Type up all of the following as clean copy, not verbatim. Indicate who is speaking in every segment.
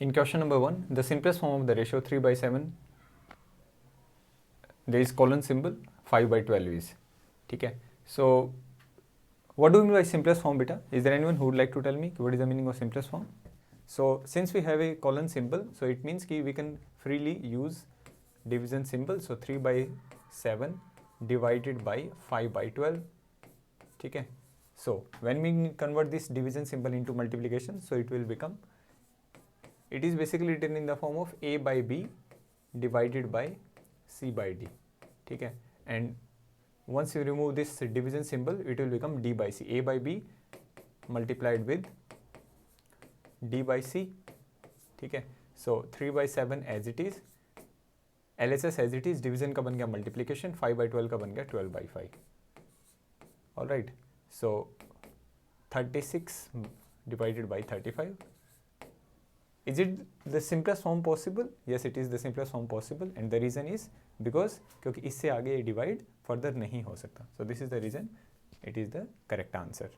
Speaker 1: In question number 1, the simplest form of the ratio 3/7, there is colon symbol, 5/12 is. Okay. So what do you mean by simplest form, beta? Is there anyone who would like to tell me what is the meaning of simplest form? So since we have a colon symbol, so it means कि we can freely use division symbol. So 3/7 divided by 5/12. Okay. So when we convert this division symbol into multiplication, so it will become, it is basically written in the form of a by b divided by c by d. Okay. And once you remove this division symbol, it will become d by c. A by b multiplied with d by c. Okay. So 3/7 as it is, LHS as it is, division का बन गया multiplication, 5/12 का बन गया 12/5. All right. So 36 divided by 35. Is it the simplest form possible? Yes, it is the simplest form possible, and the reason is because क्योंकि इससे आगे ये divide further नहीं हो सकता. So this is the reason it is the correct answer.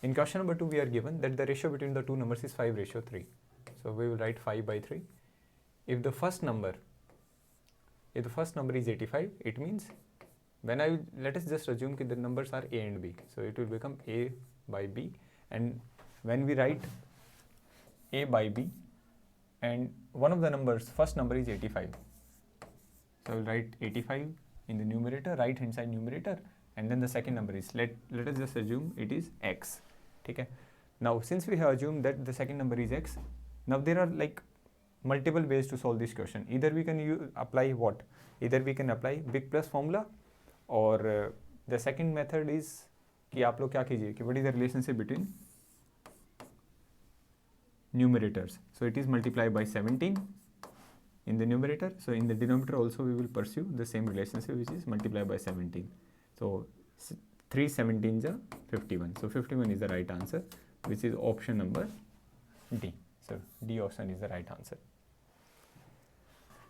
Speaker 1: In question number 2, we are given that the ratio between the two numbers is 5/3. So we will write 5/3. If the first number is 85, it means let us just assume that the numbers are a and b. So it will become a by b, and when we write a by b and one of the numbers, first number is 85. So I will write 85 in the numerator, right hand side numerator, and then the second number is, let us just assume it is x. Okay. Now since we have assumed that the second number is x, now there are like multiple ways to solve this question. Either we can apply what? Either we can apply big plus formula, or the second method is कि आप लोग क्या कीजिए कि what is the relationship between numerators. So it is multiplied by 17 in the numerator. So in the denominator also we will pursue the same relationship, which is multiplied by 17. So 3 17s are 51. So 51 is the right answer, which is option number D. So D option is the right answer.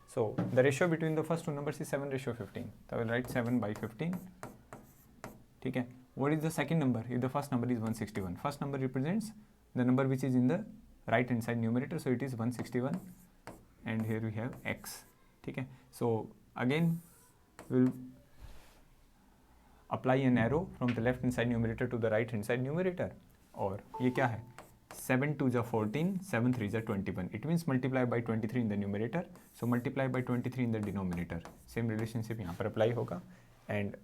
Speaker 1: So the ratio between the first two numbers is 7/15. So I will write 7/15. Okay. What is the second number? If the first number is 161, first number represents the number which is in the right hand side numerator, so it is 161, and here we have x. Okay. So again we'll apply an arrow from the left hand side numerator to the right hand side numerator, और ये क्या है? 7 2 जा 14, 7 3 जा 21. It means multiply by 23 in the numerator. So multiply by 23 in the denominator. Same relationship यहाँ पर apply होगा, and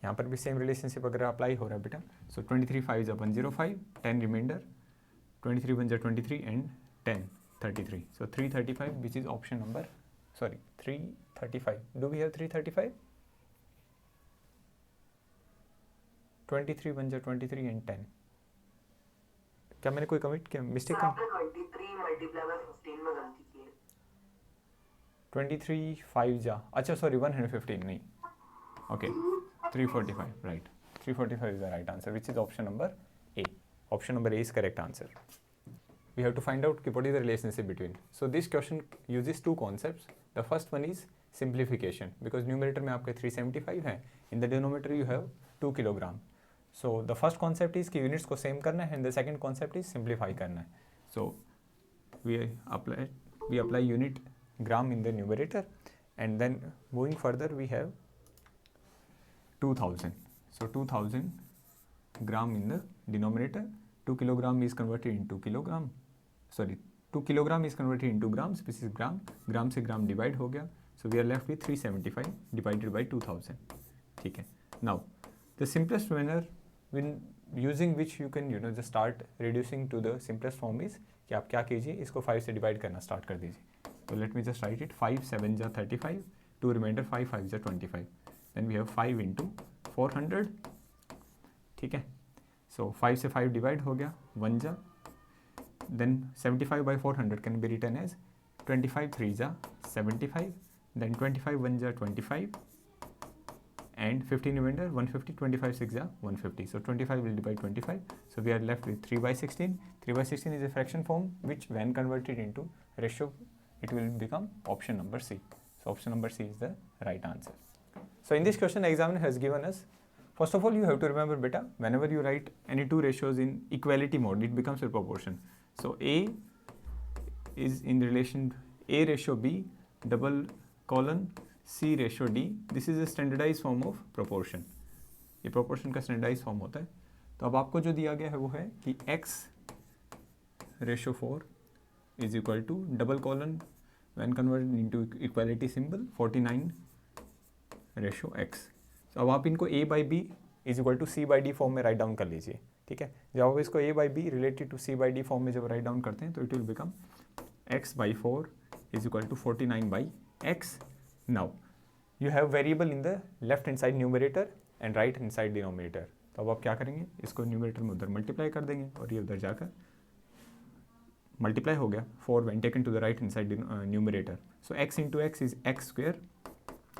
Speaker 1: यहाँ पर भी same relationship अगर apply हो रहा है बेटा. So 23 5 जा 105, 10 remainder, 23 1 जा 23, and 10 33. So 335, which is option number, sorry, 335. Do we have 335? 23 1 जा 23 and 10. क्या मैंने कोई कमिट किया, मिस्टेक कर?
Speaker 2: 23 मल्टीप्लाई बाय 15 में गलती की है.
Speaker 1: 23 5 जा, अच्छा सॉरी 115 नहीं, okay, 345, right. 345 is the right answer, which is option number A. Option number A is correct answer. We have to find out what is the relationship between. So this question uses two concepts. The first one is simplification, because numerator में आपके 375 है, in the denominator you have 2 kilogram. So the first concept is कि units को same करना है, and the second concept is simplify करना है. So we apply unit gram in the numerator, and then moving further we have 2000. So 2000 gram in the denominator. 2 kilogram is converted into kilogram. Sorry, 2 kilogram is converted into grams, which is gram. Gram से gram divide हो गया. So we are left with 375 divided by 2000. ठीक है. Now the simplest manner when using which you can just start reducing to the simplest form is कि आप क्या कीजिए, इसको 5 से divide करना start कर दीजिए. So let me just write it. 5 7 जा 35, 2 remainder, 5 5 जा 25. Then we have 5 into 400. ठीक है. So 5 से 5 divide हो गया, 1 जा. Then 75 by 400 can be written as 25 3 जा 75. Then 25 1 जा 25. And 15 remainder, 150, 25 6 ja 150. So 25 will divide 25. So we are left with 3/16. 3/16 is a fraction form, which when converted into ratio, it will become option number C. So option number C is the right answer. So in this question, the examiner has given us, first of all, you have to remember beta, whenever you write any two ratios in equality mode, it becomes a proportion. So A is in relation A ratio B double colon C ratio D. This is a standardized form of proportion. ये proportion का standardized form होता है. तो अब आपको जो दिया गया है वो है कि x ratio 4 is equal to double colon when converted into equality symbol 49 ratio x. तो अब आप इनको a by b is equal to c by d form में राइट डाउन कर लीजिए. ठीक है, जब आप इसको a by b related to c by d form में जब राइट डाउन करते हैं तो it will become x by 4 is equal to 49 by x. Now you have variable in the left hand side numerator and right hand side denominator. तो अब आप क्या करेंगे, इसको न्यूमरेटर में उधर मल्टीप्लाई कर देंगे और ये उधर जाकर मल्टीप्लाई हो गया 4 when taken to the right hand side numerator. So x into x is x square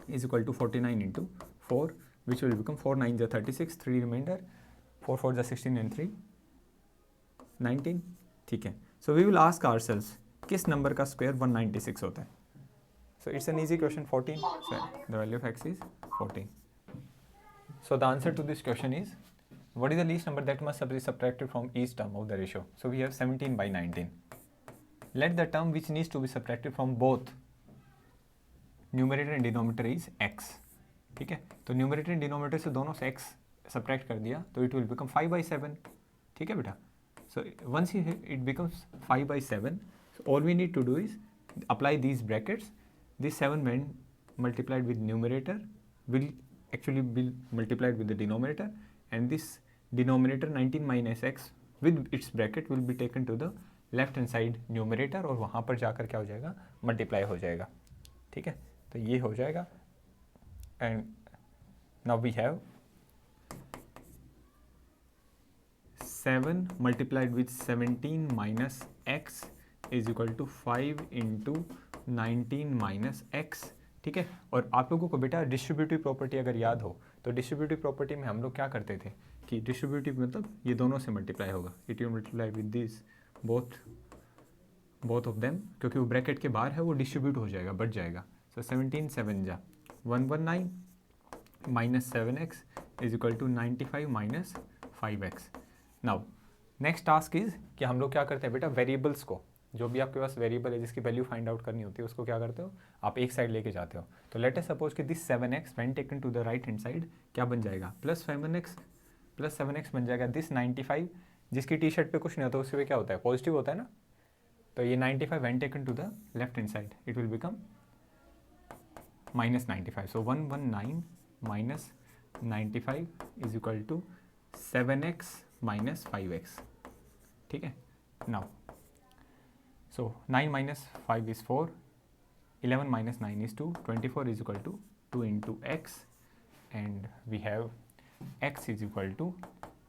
Speaker 1: is equal to 49 into 4 which will become 4 9 is 36, 3 remainder, 4 4 is 16 and 3 19. ठीक है, so we will ask ourselves किस number का square 196 होता है. So it's an easy question, 14. So the value of x is 14. So the answer to this question is, what is the least number that must be subtracted from each term of the ratio? So we have 17 by 19. Let the term which needs to be subtracted from both numerator and denominator is x. ठीक है, तो numerator and denominator से दोनों से x subtract कर दिया तो it will become 5 by 7. ठीक है बेटा, so once it becomes 5 by 7, so all we need to do is apply these brackets. This 7 when multiplied with numerator will actually be multiplied with the denominator, and this denominator 19 minus x with its bracket will be taken to the left hand side numerator और वहाँ पर जाकर क्या हो जाएगा, multiply हो जाएगा. ठीक है, तो ये हो जाएगा. And now we have 7 multiplied with 17 minus x is equal to 5 into 19 minus x. ठीक है, और आप लोगों को बेटा डिस्ट्रीब्यूटिव प्रॉपर्टी अगर याद हो तो डिस्ट्रीब्यूटिव प्रॉपर्टी में हम लोग क्या करते थे कि डिस्ट्रीब्यूटिव मतलब ये दोनों से मल्टीप्लाई होगा. It will multiply with this both of them, क्योंकि वो ब्रैकेट के बाहर है वो डिस्ट्रीब्यूट हो जाएगा, बढ़ जाएगा. सो 17 7 जा 119 minus 7x is equal to 95 minus 5x. Now next task is कि हम लोग क्या करते हैं बेटा, वेरिएबल्स को, जो भी आपके पास वेरिएबल है जिसकी वैल्यू फाइंड आउट करनी होती है उसको क्या करते हो, आप एक साइड लेके जाते हो. तो लेट अस सपोज कि this 7x when taken to the right hand side क्या बन जाएगा, प्लस 7x बन जाएगा. दिस 95 जिसकी टी शर्ट पे कुछ नहीं होता उससे क्या होता है, पॉजिटिव होता है ना. तो ये 95 when taken to the left hand side it will become minus 95. So 119 minus 95 is equal to 7x minus 5x. ठीक है, now so 9 minus 5 is 4, 11 minus 9 is 2, 24 is equal to 2 into x, and we have x is equal to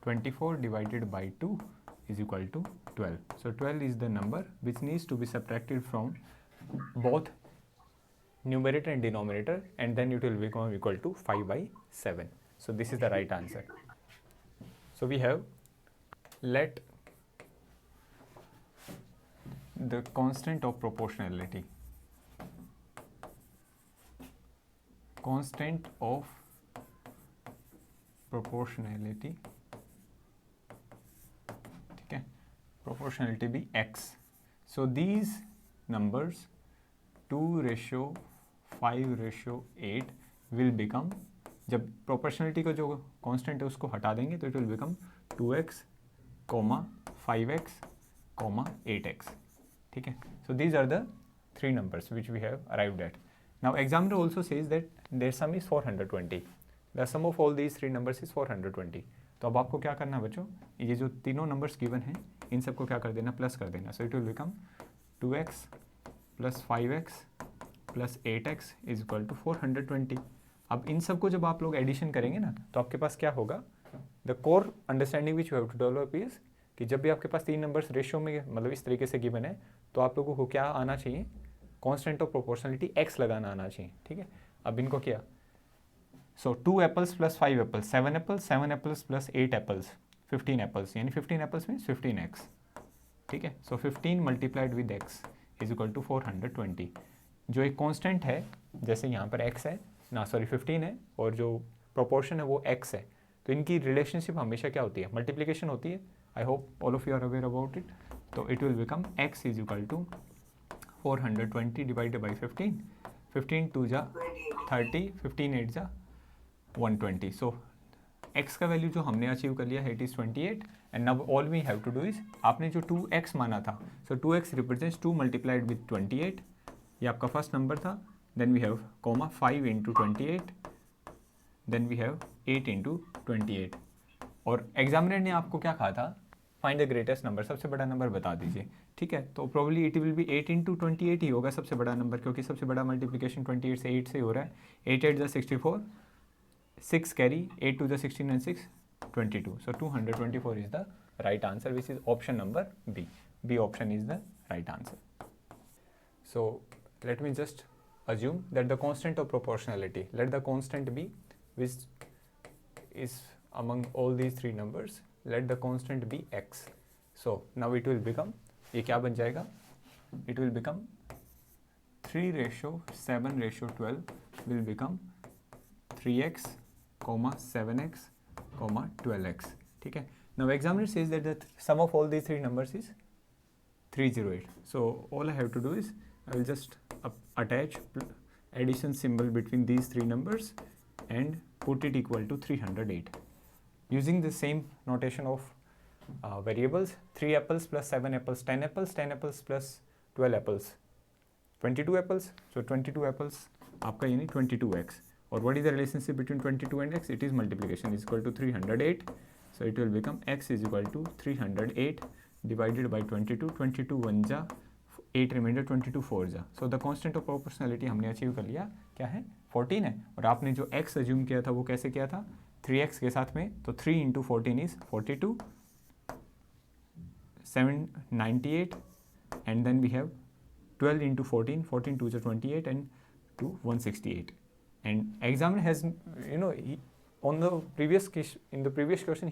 Speaker 1: 24 divided by 2 is equal to 12. So 12 is the number which needs to be subtracted from both numerator and denominator, and then it will become equal to 5 by 7. So this is the right answer. So we have, let the constant of proportionality ठीक है, proportionality be x. So these numbers 2:5:8 will become, जब proportionality का जो constant है उसको हटा देंगे तो it will become 2x, 5x, 8x. ठीक है, so these are the 3 numbers which we have arrived at. Now examiner also says that their sum is 420. The sum of all these 3 numbers is 420. तो अब आपको क्या करना है बच्चों, ये जो तीनों नंबर्स गिवन हैं इन सबको क्या कर देना, प्लस कर देना. So it will become 2x plus 5x plus 8x is equal to 420. अब इन सबको जब आप लोग एडिशन करेंगे ना तो आपके पास क्या होगा, the core understanding which you have to develop is कि जब भी आपके पास 3 नंबर्स रेशियो में मतलब इस तरीके से गिवन है तो आप लोगों को क्या आना चाहिए, कांस्टेंट ऑफ प्रोपोर्शनलिटी x लगाना आना चाहिए. ठीक है, अब इनको किया, so 2 apples plus 5 apples 7 apples, 7 apples plus 8 apples 15 apples, यानी 15 एप्पल्स मीन्स 15x. ठीक है, so 15 multiplied with x is equal to 420. जो एक कांस्टेंट है जैसे यहाँ पर x है ना, सॉरी 15 है, और जो प्रोपोर्शन है वो x है, तो इनकी रिलेशनशिप हमेशा क्या होती है, मल्टीप्लिकेशन होती है. I hope all of you are aware about it. तो it will become x is equal to 420 divided by 15, 15 2 जा 30, 15 8 जा 120. सो x का वैल्यू जो हमने अचीव कर लिया है it is 28 and now all we have to do is आपने जो 2x माना था सो 2x रिप्रेजेंट्स 2 मल्टीप्लाइड विद 28. ये आपका फर्स्ट नंबर था. Then we have comma 5 into 28, then we have 8 into 28. और एग्जामिनर ने आपको क्या कहा था, फाइंड द ग्रेटेस्ट नंबर, सबसे बड़ा नंबर बता दीजिए. ठीक है, तो probably it will be 8 into 28 ही होगा सबसे बड़ा नंबर, क्योंकि सबसे बड़ा मल्टीप्लिकेशन 28 से 8 से हो रहा है. 8 8 जा 64, 6 carry, 8 2 जा 16 and 6 22. So 224 is the right answer, which is option number B. B option is the right answer. So let me just assume that the constant of proportionality, let the constant be which is among all these three numbers, let the constant be x. So now it will become, ये क्या बन जाएगा, it will become 3:7:12 will become 3x, 7x, 12x. ठीक है. Now examiner says that the sum of all these three numbers is 308. So all I have to do is I will just attach addition symbol between these three numbers and put it equal to 308 using the same notation of variables. 3 apples plus 7 apples, 10 apples, 10 apples plus 12 apples, 22 apples. So 22 apples आपका यानी 22x. और what is the relationship between 22 and x? It is multiplication is equal to 308. So it will become x is equal to 308 divided by 22. 22 1 जा 8 remainder, 22 4 जा. So the constant of proportionality हमने achieve कर लिया, क्या है 14 है. और आपने जो x अज्यूम किया था वो कैसे किया था, 3x के साथ में, तो 3 into 14 is 42, 798 and then we have 12 into 14, 14 2 is 28 and 2 168. And examiner has, you know, on the previous in the previous question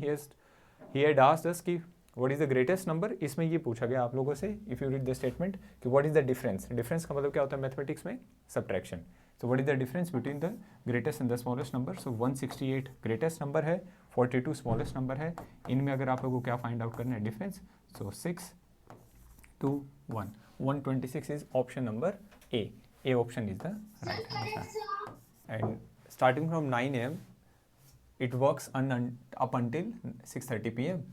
Speaker 1: he had asked us कि what is the greatest number. इसमें ये पूछा गया आप लोगों से, if you read the statement कि what is the difference. Difference का मतलब क्या होता है मैथमेटिक्स में, subtraction. So what is the difference between the greatest and the smallest number? So 168 greatest number है, 42 smallest number है. इनमें अगर आप लोगों को क्या find out करना है difference, so 6 to 1, 126 is option number A. A option is the right answer. And starting from 9 AM it works up until 6:30 PM.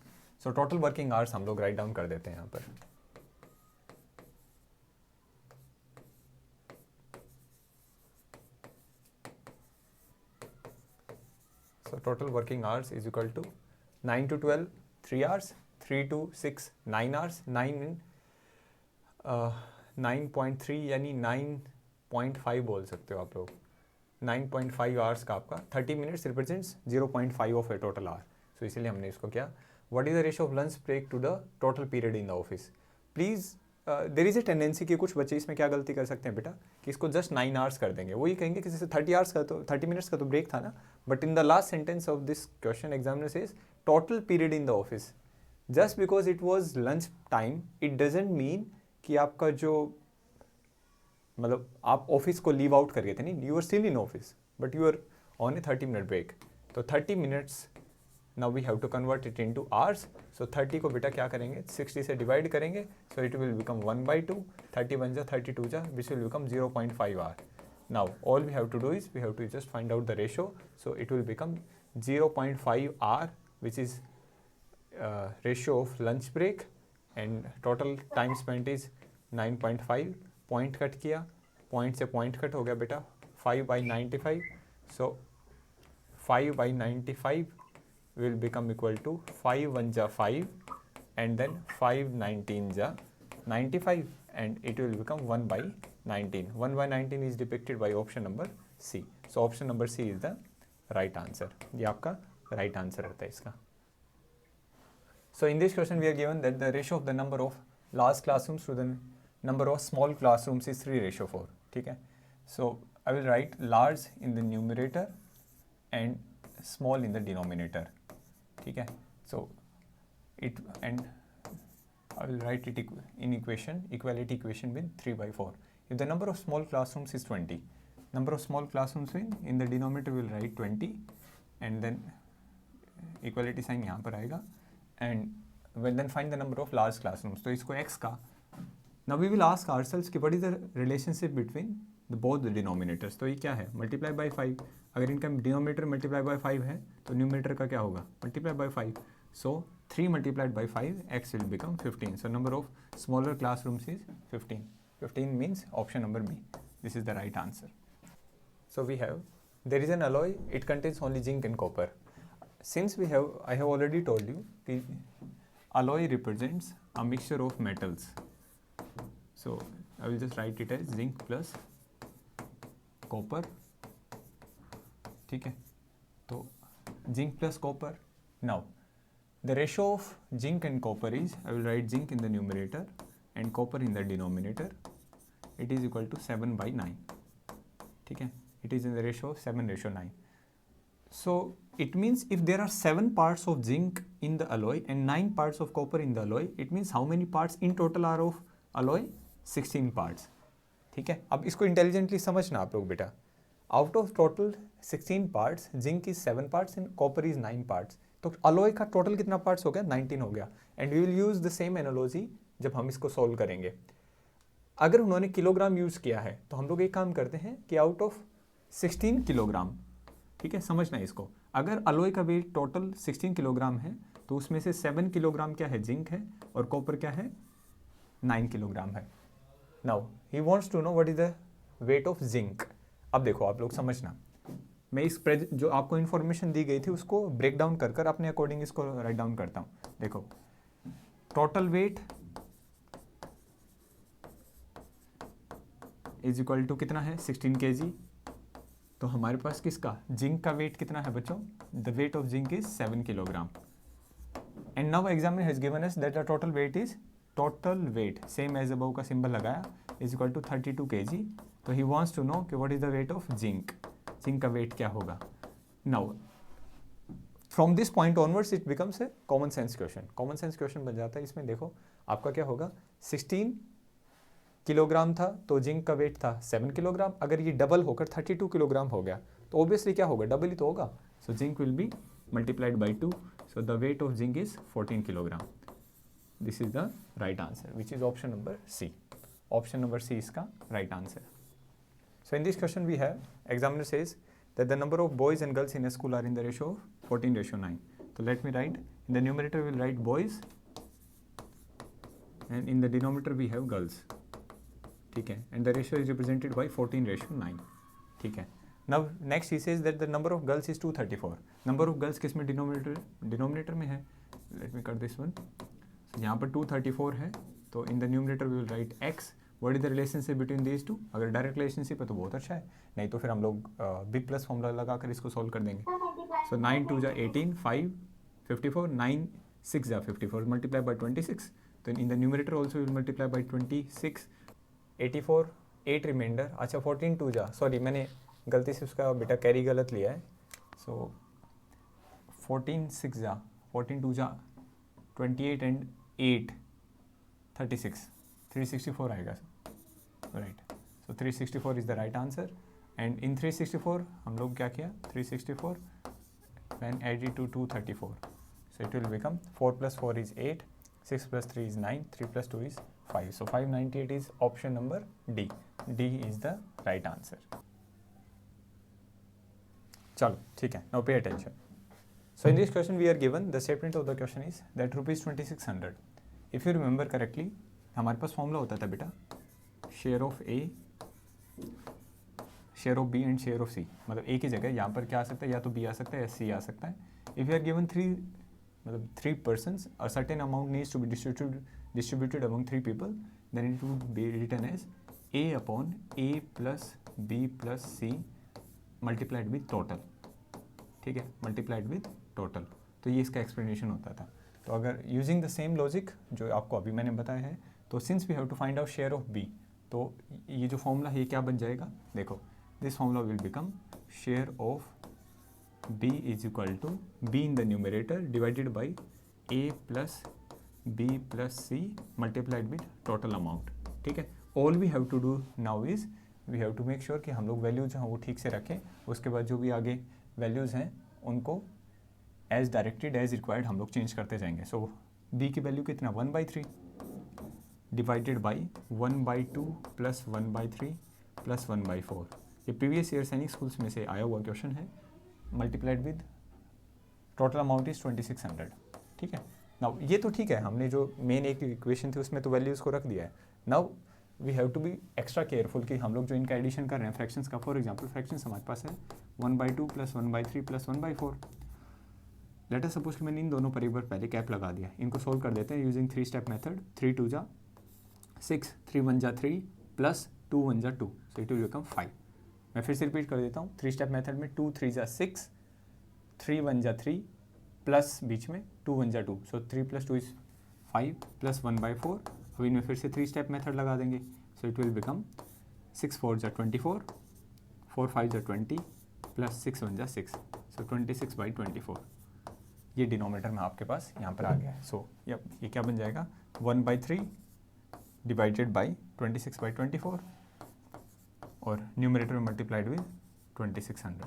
Speaker 1: So total working hours हम लोग write down कर देते हैं यहाँ पर. So total working hours is equal to 9 to 12 3 hours, 3 to 6 9 hours, 9.3 यानी 9.5 बोल सकते हो आप लोग. 9.5 आवर्स का आपका 30 minutes represents 0.5 of a total hour. So इसीलिए हमने इसको किया. What is the ratio of lunch break to the total period in the office. Please there is a tendency कि कुछ बच्चे इसमें क्या गलती कर सकते हैं बेटा, कि इसको जस्ट 9 आवर्स कर देंगे. वही कहेंगे कि जैसे 30 आवर्स का तो 30 मिनट्स का तो ब्रेक था ना. But in the last sentence of this question examiner says total period in the office. Just because it was lunch time it doesn't mean कि आपका जो मतलब आप ऑफिस को लीव आउट कर गए थे. नहीं, you are still in office but you are on a 30 minute break. तो 30 minutes now we have to convert it into hours. So 30 को बेटा क्या करेंगे 60 से डिवाइड करेंगे. सो इट विल बिकम 1/2. 31 जा 32 जा which will become 0.5 hour. Now all we have to do is we have to just find out the ratio. So it will become 0.5 hour which is ratio of lunch break and total time spent is 9.5. Point cut किया, point से point cut हो गया बेटा 5/95. सो 5/95 will become equal to 5 1 जा 5 and then 5 19 जा 95 and it will become 1/19. 1/19 is depicted by option number C. So option number C is the right answer. ये आपका right answer रहता है इसका. So in this question we are given that the ratio of the number of large classrooms to the number of small classrooms is 3:4. ठीक है. So I will write large in the numerator and small in the denominator. ठीक है. So it and I will write it in equality equation with 3/4. If the number of small classrooms is 20, number of small classrooms in the denominator will write 20 and then equality sign यहाँ पर आएगा and when then find the number of large classrooms. तो इसको x का now we will ask ourselves कि what is the relationship between the both the denominators. तो ये क्या है, मल्टीप्लाई बाय 5। अगर इनका डिनोमिनेटर मल्टीप्लाई बाय 5 है तो न्यूमिनेटर का क्या होगा, multiply by 5। So 3 multiplied by 5, x will become 15. So number of smaller classrooms is 15. 15 means option number B. This is the right answer. So we have, there is an alloy, it contains only zinc and copper. Since I have already told you कि alloy represents a mixture of metals. So I will just write it as zinc plus copper. ठीक है, तो zinc plus copper. Now the ratio of zinc and copper is, I will write zinc in the numerator and copper in the denominator. It is equal to 7/9. ठीक है, it is in the ratio of 7:9. So it means if there are 7 parts of zinc in the alloy and 9 parts of copper in the alloy, it means how many parts in total are of alloy? 16 parts. ठीक है, अब इसको intelligently समझना आप लोग बेटा। Out of total 16 parts, zinc is 7 parts and copper is 9 parts. तो alloy का टोटल कितना पार्ट्स हो गया, 19 हो गया। And we will use the same analogy जब हम इसको सॉल्व करेंगे। अगर उन्होंने किलोग्राम यूज किया है तो हम लोग एक काम करते हैं कि आउट ऑफ 16 किलोग्राम, ठीक है, समझना इसको, अगर अलॉय का वेट टोटल 16 किलोग्राम है तो उसमें से 7 किलोग्राम क्या है, जिंक है, और कॉपर क्या है, 9 किलोग्राम है। Now he wants to know what is the weight of zinc. अब देखो आप लोग समझना, मैं इस जो आपको इन्फॉर्मेशन दी गई थी उसको ब्रेक डाउन कर कर अपने अकॉर्डिंग इसको राइट डाउन करता हूँ। देखो total weight is equal to कितना है, 16 kg। तो हमारे पास किसका, जिंक का वेट कितना है बच्चों, the weight of zinc is 7 kilogram. And now examiner has given us that the total weight is, total weight same as above का सिंबल लगाया, इज इक्वल टू 32 kg। तो ही वांट्स टू नो कि what is the weight of zinc, zinc का weight क्या होगा। Now from this point onwards it becomes a common sense question. Common sense question बन जाता है। इसमें देखो आपका क्या होगा, 16 किलोग्राम था तो जिंक का वेट था 7 किलोग्राम। अगर ये डबल होकर 32 किलोग्राम हो गया तो ऑब्वियसली क्या होगा, डबल ही तो होगा। So zinc will be multiplied by 2। So the weight of zinc is 14 kilogram. This is the right answer which is option number C. Option number C इसका right answer. So in this question we have, examiner says that the number of boys and girls in a school are in the ratio of 14:9. So let me write, in the numerator we will write boys and in the denominator we have girls. ठीक है, and the ratio is represented by 14:9. ठीक है, now next he says that the number of girls is 234. number of girls किस में, denominator में है। let me cut this one. so यहाँ पर 234 है तो in the numerator we will write x. What is the relationship between these two? अगर direct relationship है तो बहुत अच्छा है, नहीं तो फिर हम लोग बिग प्लस फॉर्मूला लगाकर इसको सॉल्व कर देंगे। सो 9 2 जा 18, 5 54, 9 6 जा 54, मल्टीप्लाई बाई 26। तो in the numerator also will multiply by 26, 84, 8 reminder. अच्छा 14 2 जा, सॉरी मैंने गलती से उसका बेटा कैरी गलत लिया है। सो 14 6 जा 14 2 जा 28 एंड 8 36, 364 आएगा। Right, so 364 is the right answer. And in 364 हम लोग क्या किया, 364 when added to 234, so it will become 4 plus 4 is 8, 6 plus 3 is 9, 3 plus 2 is 5. So 598 is option number D. D is the right answer. चलो ठीक है, now pay attention. So in this question we are given, the statement of the question is that rupees 2600. If you remember correctly, हमारे पास formula होता था बेटा, share of A, share of B and share of C. मतलब A की जगह यहाँ पर क्या आ सकता है, या तो बी आ सकता है या सी आ सकता है। If you are given 3 persons, a certain amount needs to be distributed among 3 people, then it would be written as a upon a plus b plus c multiplied with total। ठीक है, multiplied with total. तो ये इसका explanation होता था। तो अगर using the same logic जो आपको अभी मैंने बताया है, तो since we have to find out share of B, तो ये जो फॉर्मूला है ये क्या बन जाएगा, देखो this formula will become share of B is equal to B in the numerator divided by A plus B plus C multiplied with total amount. ठीक है, all we have to do now is we have to make sure कि हम लोग values हैं वो ठीक से रखें। उसके बाद जो भी आगे वैल्यूज़ हैं उनको एज डायरेक्टेड एज रिक्वायर्ड हम लोग चेंज करते जाएंगे। सो बी की वैल्यू कितना, 1/3। Divided by 1/2 plus 1/3 plus 1/4। ये प्रीवियस ईयर सैनिक स्कूल्स में से आया हुआ क्वेश्चन है, multiplied with total amount is 2600। ठीक है, नाउ ये तो ठीक है, हमने जो मेन एक इक्वेशन थी उसमें तो वैल्यूज़ को रख दिया है। Now we have to be extra careful कि हम लोग जो इनका एडिशन कर रहे हैं फ्रैक्शंस का, फॉर एग्जांपल फ्रैक्शंस हमारे पास है 1/2 plus 1/3 plus 1/4। Late us suppose कि मैंने इन दोनों पर एक बार पहले कैप लगा दिया, इनको सोल्व कर देते हैं यूजिंग 3 स्टेप मेथड। 3 2 जा 6, 3 1 जा 3 प्लस 2 1 जा 2, सो इट विल बिकम 5। मैं फिर से रिपीट कर देता हूँ, 3 स्टेप मेथड में 2 3 जा 6, 3 1 जा 3 प्लस बीच में 2 1 जा 2, सो 3 प्लस 2 इज 5 प्लस 1/4। अब इनमें फिर से 3 स्टेप मेथड लगा देंगे, सो इट विल बिकम 6 4 जा 24, 4 5 जा 20 प्लस 6 1 जा 6, सो 26/24। ये डिनोमिनेटर में आपके पास यहाँ पर आ गया है। सो ये क्या बन जाएगा 1/3 डिवाइडेड बाई 26/24 और न्यूमरेटर में मल्टीप्लाइड विद 2600।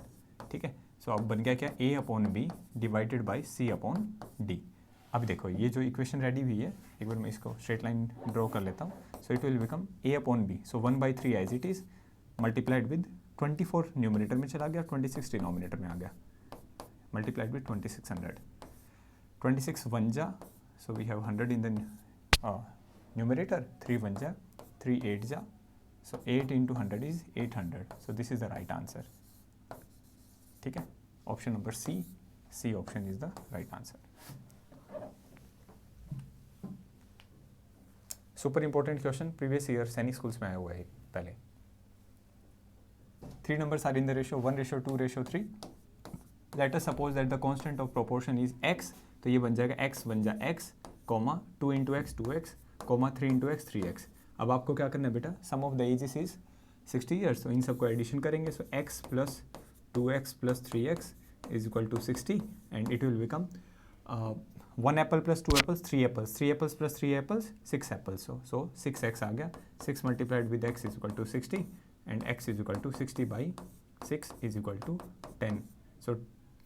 Speaker 1: ठीक है, सो अब बन गया क्या A/B डिवाइडेड बाई C/D। अब देखो ये जो इक्वेशन रेडी हुई है, एक बार मैं इसको स्ट्रेट लाइन ड्रॉ कर लेता हूँ। So it will become A/B, so 1/3 as it is multiplied with 24 numerator में चला गया, 26 डिनोमिनेटर में आ गया, मल्टीप्लाइड विद 2600। 26 1 जा, so we have 100 in the numerator, 3 1 जा 3 8 जा, so 8 into 100 is 800, so this is the right answer। ठीक है, option number C option is the right answer. Super important question, previous year सैनिक schools में आया हुआ है पहले। 3 numbers are in the ratio 1:2:3। Let us suppose that the constant of proportion is x, तो ये बन जाएगा x बन जा x, 2 into x 2x, 3 into x 3x। अब आपको क्या करना है बेटा, sum of the ages is 60 years, तो इन सबको एडिशन करेंगे। So x plus 2x plus 3x is equal to 60 and it will become 1 apple plus 2 apples 3 apples, 3 apples plus 3 apples 6 apples, so 6x आ गया। 6 multiplied with x is equal to 60 and x is equal to 60/6 is equal to 10। So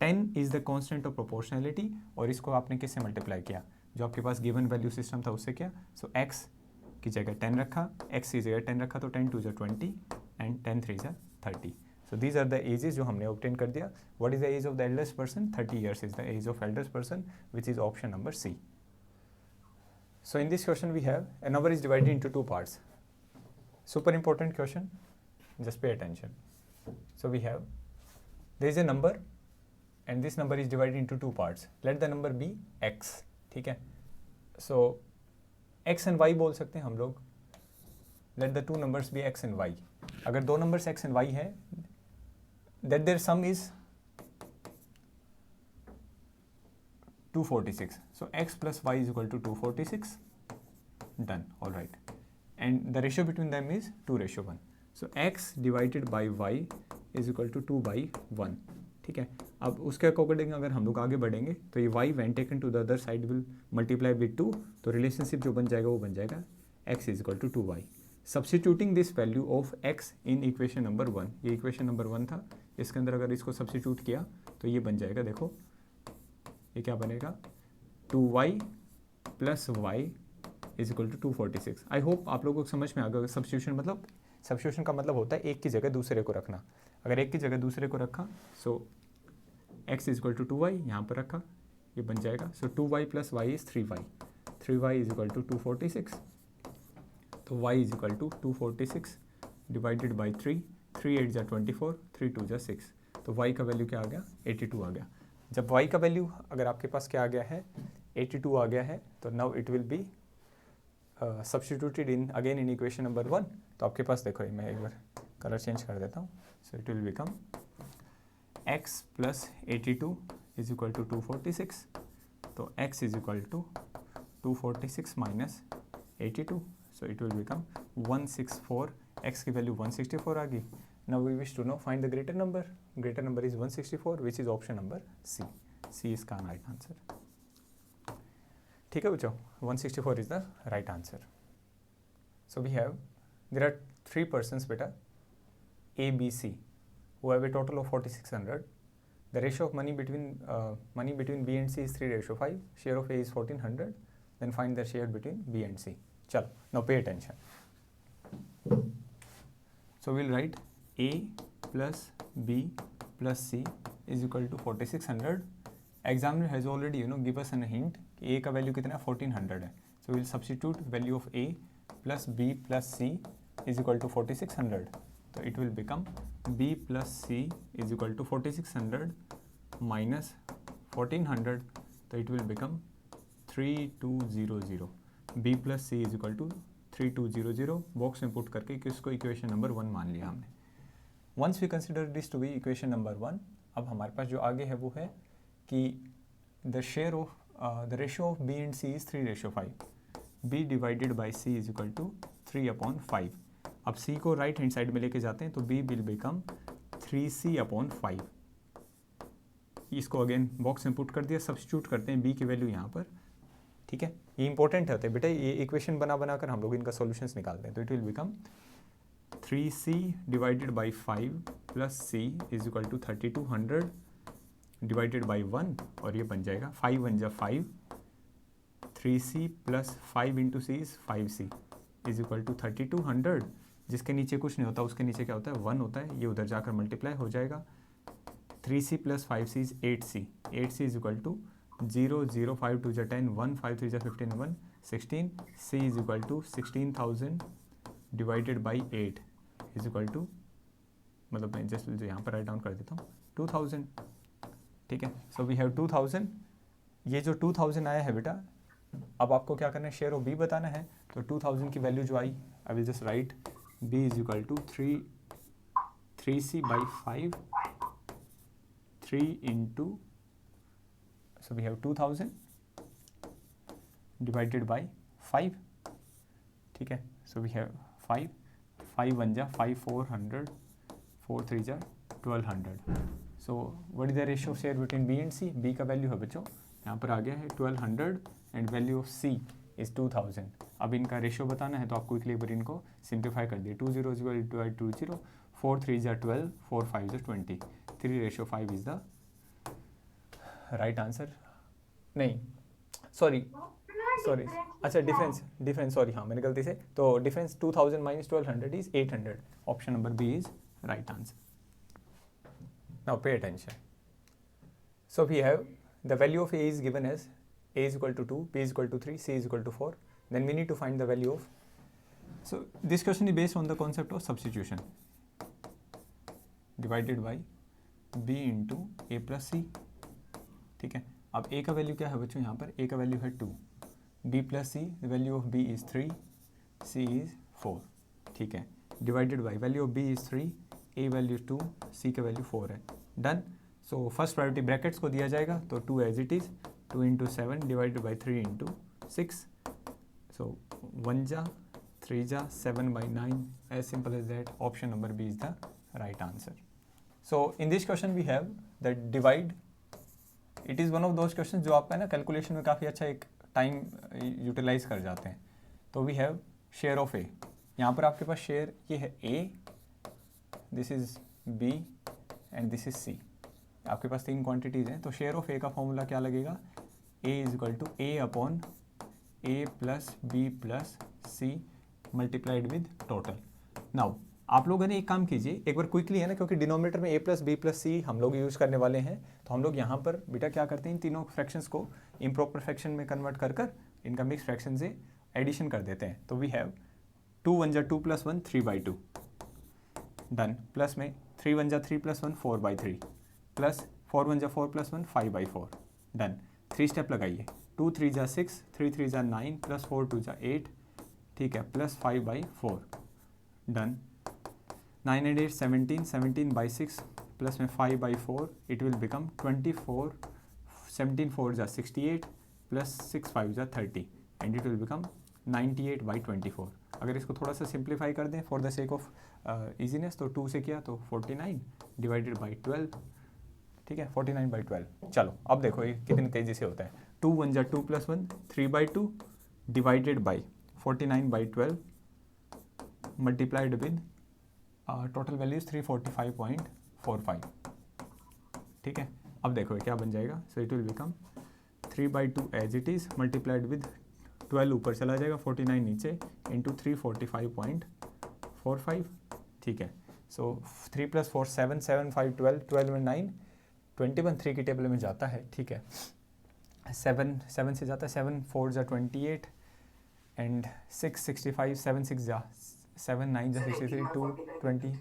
Speaker 1: 10 is the constant of proportionality, और इसको आपने किससे multiply किया, जो आपके पास given value system था उससे किया। सो x की जगह 10 रखा, x की जगह 10 रखा, तो 10 2 जा 20 एंड 10 3 जा 30। So these are the ages जो हमने ऑब्टेन कर दिया। What is the age of the eldest person, 30 years is the age of eldest person, which is option number C। So in this question we have a number is divided into 2 parts। Super important question, just pay attention। So we have, there is a number and this number is divided into 2 parts। Let the number be x। ठीक है, so x and y बोल सकते हैं हम लोग। Let the 2 numbers be x and y। अगर 2 numbers x and y है, that their sum is 246। So x plus y is equal to 246। Done, all right। And the ratio between them is 2:1। So x divided by y is equal to 2/1। ठीक है, अब उसके according अगर हम लोग आगे बढ़ेंगे तो ये y when taken to the other side will multiply with 2, तो रिलेशनशिप जो बन जाएगा वो बन जाएगा x is equal to 2y। Substituting this value of x in equation number 1, ये इक्वेशन नंबर 1 था, इसके अंदर अगर इसको सब्सटीट्यूट किया तो ये बन जाएगा, देखो ये क्या बनेगा, 2y plus y is equal to 246। I hope आप लोगों को समझ में आ गया। सब्स्टिट्यूशन का मतलब होता है एक की जगह दूसरे को रखना। अगर एक की जगह दूसरे को रखा, so x is equal to 2y यहाँ पर रखा, ये बन जाएगा। So 2y plus y is 3y, 3y is equal to 246, तो y is equal to 246 divided by 3, 3 8 जा 24, 3 2 जा 6, तो y का वैल्यू क्या आ गया, 82 आ गया। जब y का वैल्यू अगर आपके पास क्या आ गया है, 82 आ गया है, तो now it will be substituted in again in equation number 1। तो आपके पास देखो, मैं एक बार कलर चेंज कर देता हूँ। So it will become x plus 82 is equal to 246, तो x is equal to 246 minus 82, so it will become 164। x की वैल्यू 164 आ गई। Now we wish to know find the greater number is 164, which is option number C इसका right answer. ठीक है बच्चों, 164 is the right answer. So we have, there are 3 persons बेटा A, B, C who have a total of 4600। The ratio of money between B and C is 3:5, share of A is 1400, then find the share between B and C। चलो now pay attention. So we'll write A plus B plus C is equal to 4600. Examiner has already give us a hint कि A का value कितना है 1400 है. So we'll substitute value of A plus B plus C is equal to 4600. So it will become B plus C is equal to 4600 minus 1400. So it will become 3200. B plus C is equal to 3200. Box में put करके किसको equation number 1 मान लिया हमने. Once we consider this to be equation number 1, अब हमारे पास जो आगे है वो है कि the share of the ratio of B and C is 3:5. B divided by C is equal to 3/5. अब C को राइट हैंड साइड में लेके जाते हैं तो B विल बिकम 3C/5. इसको अगेन बॉक्स में पुट कर दिया, सब्स्टिट्यूट करते हैं B की वैल्यू यहाँ पर. ठीक है, ये इंपॉर्टेंट होते हैं बेटा, ये इक्वेशन बना कर हम लोग इनका सॉल्यूशंस निकालते हैं. तो it will become 3C divided by 5 plus C is equal to 3200 divided by 1, और ये बन जाएगा 5 1 जा 5. 3C plus 5 into C is 5C is equal to 3200. जिसके नीचे कुछ नहीं होता उसके नीचे क्या होता है 1 होता है, ये उधर जाकर मल्टीप्लाई हो जाएगा. 3C plus 5C is 8C. 8C is equal to 0 0 5 2 10 1 5 3 15 1 16. C is equal to 16,000 divided by 8 is equal to, मतलब मैं जस्ट यहाँ पर राइट डाउन कर देता हूँ 2000. ठीक है, सो वी हैव 2000. ये जो 2000 आया है बेटा, अब आपको क्या करना है, शेयर ऑफ B बताना है. तो 2000 की वैल्यू जो आई, I will just write B is equal to 3C by 5 3 into, so we have 2000 divided by 5. ठीक है, so we have 5 1 जा 5 400 4 3 जा 1200. so what is the ratio of share between B and C? B का value है बच्चों यहाँ पर आ गया है 1200 and value of C is 2000. अब इनका रेशियो बताना है तो आपको क्विकली एक बार इनको सिंप्लीफाई कर दिए. 2 0 डिवाइड 2 0, 4 3 जा 12, 4 5 जा 20, 3:5 इज द राइट आंसर. नहीं सॉरी, अच्छा डिफरेंस सॉरी, हाँ मैंने गलती से, तो difference 2000 minus 1200 is 800. Option number B is right answer. Now pay attention. So we have the value of A is given as A is equal to 2, B is equal to 3, C is equal to 4. Then we need to find the value of, so this question is based on the concept of substitution. Divided by B into A plus C. ठीक है, अब A का value क्या है बच्चों, यहाँ पर A का वैल्यू है 2, B plus C, the value of B is 3, C is 4. ठीक है, divided by value of B is 3, A value 2, C का वैल्यू 4 है. Done. So first priority brackets को दिया जाएगा, तो 2 as it is, 2 into 7 divided by 3 into 6. So 1 जा 3 जा 7 by 9, as simple as that. Option number B is the right answer. So in this question we have that divide. It is one of those question जो आपका ना calculation में काफ़ी अच्छा एक time utilize कर जाते हैं. तो we have share of A. यहाँ पर आपके पास शेयर ये है A, this is B and this is C. आपके पास 3 क्वांटिटीज़ हैं. तो शेयर ऑफ ए का फॉर्मूला क्या लगेगा, A is equal to A upon A plus B plus C multiplied with total. Now आप लोगों ने एक काम कीजिए, एक बार क्विकली है ना, क्योंकि डिनोमिनेटर में ए प्लस बी प्लस सी हम लोग यूज़ करने वाले हैं. तो हम लोग यहाँ पर बेटा क्या करते हैं, इन तीनों फ्रैक्शंस को इम्प्रॉपर फ्रैक्शन में कन्वर्ट कर कर इनका मिक्स फ्रैक्शन से एडिशन कर देते हैं. तो वी हैव 2 1 जा 2 प्लस 1 3/2. डन. प्लस में 3 1 जा 3 प्लस 1 4/3, प्लस 4 1 जा 4 प्लस 1 5/4. डन. 3 स्टेप लगाइए. 2 3 जा 6, 3 3 जा 9, प्लस 4 2 जा 8. ठीक है, प्लस 5/4. डन. 9 and 8 17, 17/6 प्लस में 5/4, इट विल बिकम 24. 17 4 जा 68 प्लस 6 5 जा 30 एंड इट विल बिकम 98/24. अगर इसको थोड़ा सा सिंप्लीफाई कर दें for the sake of easiness, तो 2 से किया तो 49 डिवाइडेड बाई 12. ठीक है, 49/12. चलो अब देखो ये कितनी तेज़ी से होता है. 2 1 जा 2 plus 1 3/2 divided by 49/12 multiplied with total values 345.45. ठीक है, अब देखो ये क्या बन जाएगा. So it will become 3/2 as it is multiplied with 12 ऊपर चला जाएगा, 49 नीचे, इंटू 3 45.45, ठीक है। सो 3 + 4 7, 7 5 12, 12 में 9 21, 3 की टेबल में जाता है, ठीक है। 7 से जाता है, 7 4 जा 28 एंड 6 65, 7 6 जा 7 9 जा 63 2 20,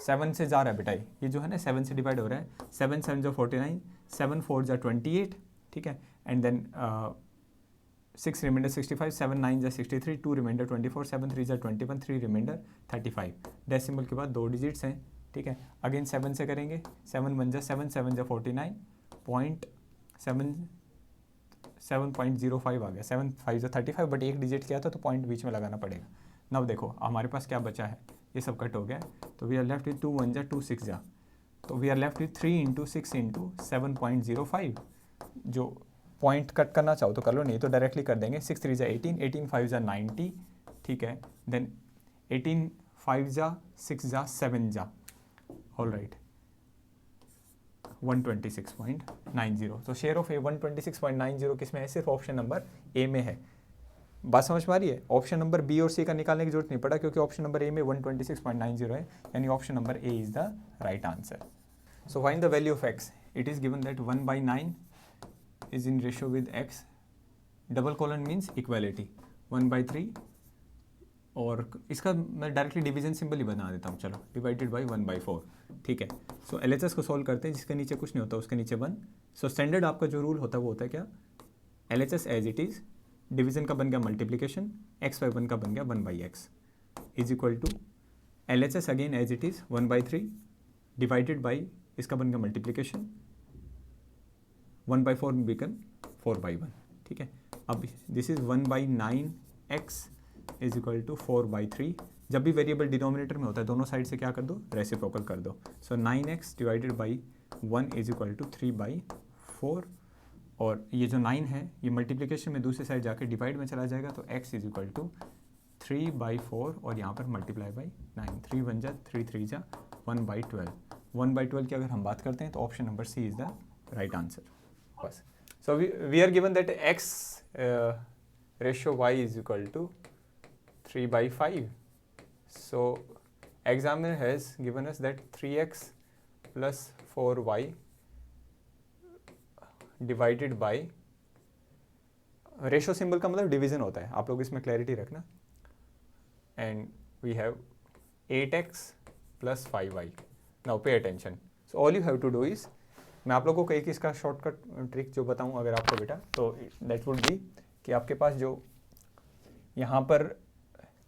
Speaker 1: 7 से जा रहा है बेटा, ये जो है ना 7 से डिवाइड हो रहा है, 7 7 जा 49, 7 4 जा 28, ठीक है, एंड देन 6 रिमाइंडर 65, 7 9 जा 63, 2 रिमाइंडर 24, 7 3 जा 21, 3 रिमाइंडर 35। डेसिमल के बाद 2 डिजिट्स हैं, ठीक है। अगेन 7 से करेंगे, 7 1 जा 7, 7 जा 49, 7.05 आ गया, 7 5 जा 35, बट एक डिजिट किया था तो पॉइंट बीच में लगाना पड़ेगा। नब देखो हमारे पास क्या बचा है, ये सब कट हो गया, तो वी आर लेफ्ट विथ 2 1 जा 2 6 जा, तो वी आर लेफ्ट विथ 3 × 6 × 7.05। जो पॉइंट कट करना चाहो तो कर लो, नहीं तो डायरेक्टली कर देंगे। 6 3 जा 18, 18 5 जा 90, ठीक है, देन 18 5 जा 6 जा 7 जा, ऑल राइट, 126.90। तो शेयर ऑफ ए 126.90 किस में है, सिर्फ ऑप्शन नंबर ए में है। बात समझ में आ रही है? ऑप्शन नंबर बी और सी का निकालने की जरूरत नहीं पड़ा, क्योंकि ऑप्शन नंबर ए में 126.90 है, यानी option number A is the right answer. So find the value of x. It is given that 1/9 is in ratio with x, double colon means equality, 1/3, और इसका मैं डायरेक्टली डिवीजन सिंबल ही बना देता हूँ, चलो, डिवाइडेड बाई 1/4, ठीक है। सो LHS को सॉल्व करते हैं, जिसके नीचे कुछ नहीं होता उसके नीचे 1। सो स्टैंडर्ड आपका जो रूल होता है वो होता है क्या, LHS as it is, division का बन गया मल्टीप्लीकेशन, x/1 का बन गया 1/x, is equal to LHS again as it is 1/3 divided by इसका बन गया मल्टीप्लीकेशन, 1/4 बिकम 4/1, ठीक है। अब this is 1/9x is equal to 4/3। जब भी वेरिएबल डिनोमिनेटर में होता है दोनों साइड से क्या कर दो, रेसिप्रोकल कर दो। So 9x divided by 1 is equal to 3/4, और ये जो 9 है ये मल्टीप्लिकेशन में दूसरी साइड जाके डिवाइड में चला जाएगा, तो x इज इक्वल टू 3/4, और यहाँ पर मल्टीप्लाई बाई 9, 3 1 जा 3 3 जा 1/12। 1/12 की अगर हम बात करते हैं तो option number C is the right answer बस। So we are given that x ratio y is equal to 3/5. So examiner has given us that 3x plus 4y divided by, ratio symbol का मतलब division होता है, आप लोग इसमें clarity रखना, and we have 8x plus 5y. Now pay attention. So all you have to do is, मैं आप लोगों को एक इसका शॉर्टकट ट्रिक जो बताऊं अगर आपको बेटा, तो दैट वुड बी कि आपके पास जो यहाँ पर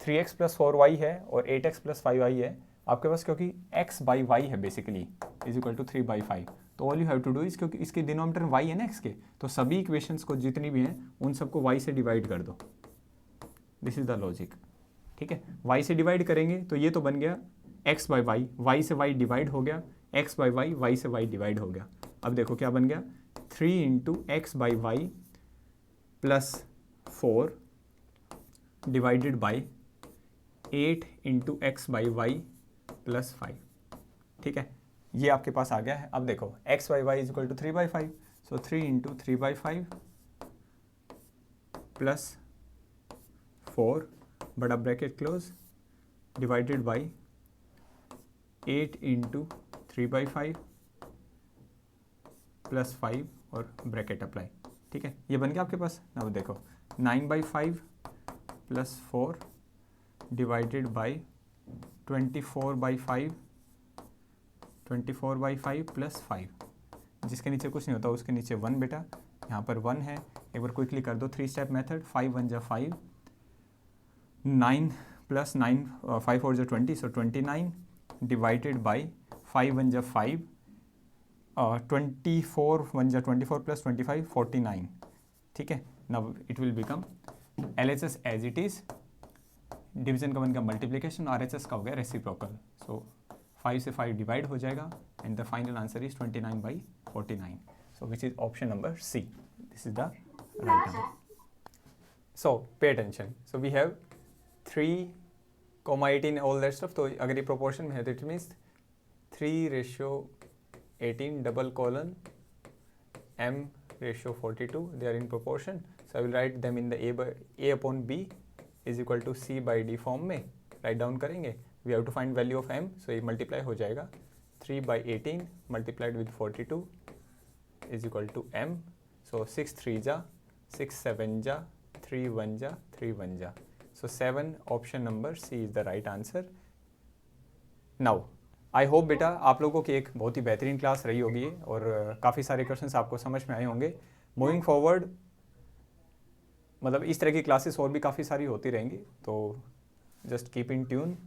Speaker 1: 3x plus 4y है और 8x plus 5y है आपके पास, क्योंकि x/y है बेसिकली इज इक्वल टू 3/5, तो all you have to do is, क्योंकि इसके डिनोमिनेटर y है ना x के, तो सभी इक्वेशंस को जितनी भी हैं उन सबको y से डिवाइड कर दो। दिस इज द लॉजिक, ठीक है। y से डिवाइड करेंगे तो ये तो बन गया x/y, y से y डिवाइड हो गया, x/y, y से y डिवाइड हो गया। अब देखो क्या बन गया, 3 × x/y plus 4 divided by 8 × x/y plus 5, ठीक है, ये आपके पास आ गया है। अब देखो x/y is equal to 3/5, so 3 × 3/5 plus 4 बड़ा bracket close divided by 8 × 3/5 plus 5 और ब्रैकेट अप्लाई, ठीक है, ये बन गया आपके पास। अब देखो 9/5 प्लस 4 डिवाइडेड बाई 24/5 प्लस 5, जिसके नीचे कुछ नहीं होता उसके नीचे 1 बेटा, यहाँ पर 1 है, एक बार क्विकली कर दो 3 स्टेप मेथड, 5 1 जा 5, 9 प्लस 9 5 4 जा 20, सो 29 डिवाइडेड बाई 5 1 जा 5, 24 1 जा 24 प्लस 25 49, ठीक है। Now it will become LHS as it is, division का बन गया मल्टीप्लिकेशन, RHS का हो गया रेसिप्रोकल, सो 5 से 5 डिवाइड हो जाएगा, and the final answer is 29/49, so which is option number C, this is the right answer. So pay attention, so we have 3,18 all that stuff, तो अगर ये प्रोपोर्शन में है तो it means 3:18 double colon m/42, they are in proportion. So I will write them in the A upon B is equal to C by D form में write down करेंगे. We have to find value of m, so ये multiply हो जाएगा 3/18 multiplied with 42 is equal to m. So 6 3 जा 6 7 जा 3 1 जा 3 1 जा. So 7 option number C is the right answer. Now I hope बेटा आप लोगों की एक बहुत ही बेहतरीन क्लास रही होगी और काफ़ी सारे क्वेश्चंस आपको समझ में आए होंगे. मूविंग फॉरवर्ड मतलब इस तरह की क्लासेस और भी काफ़ी सारी होती रहेंगी, तो जस्ट कीप इन ट्यून.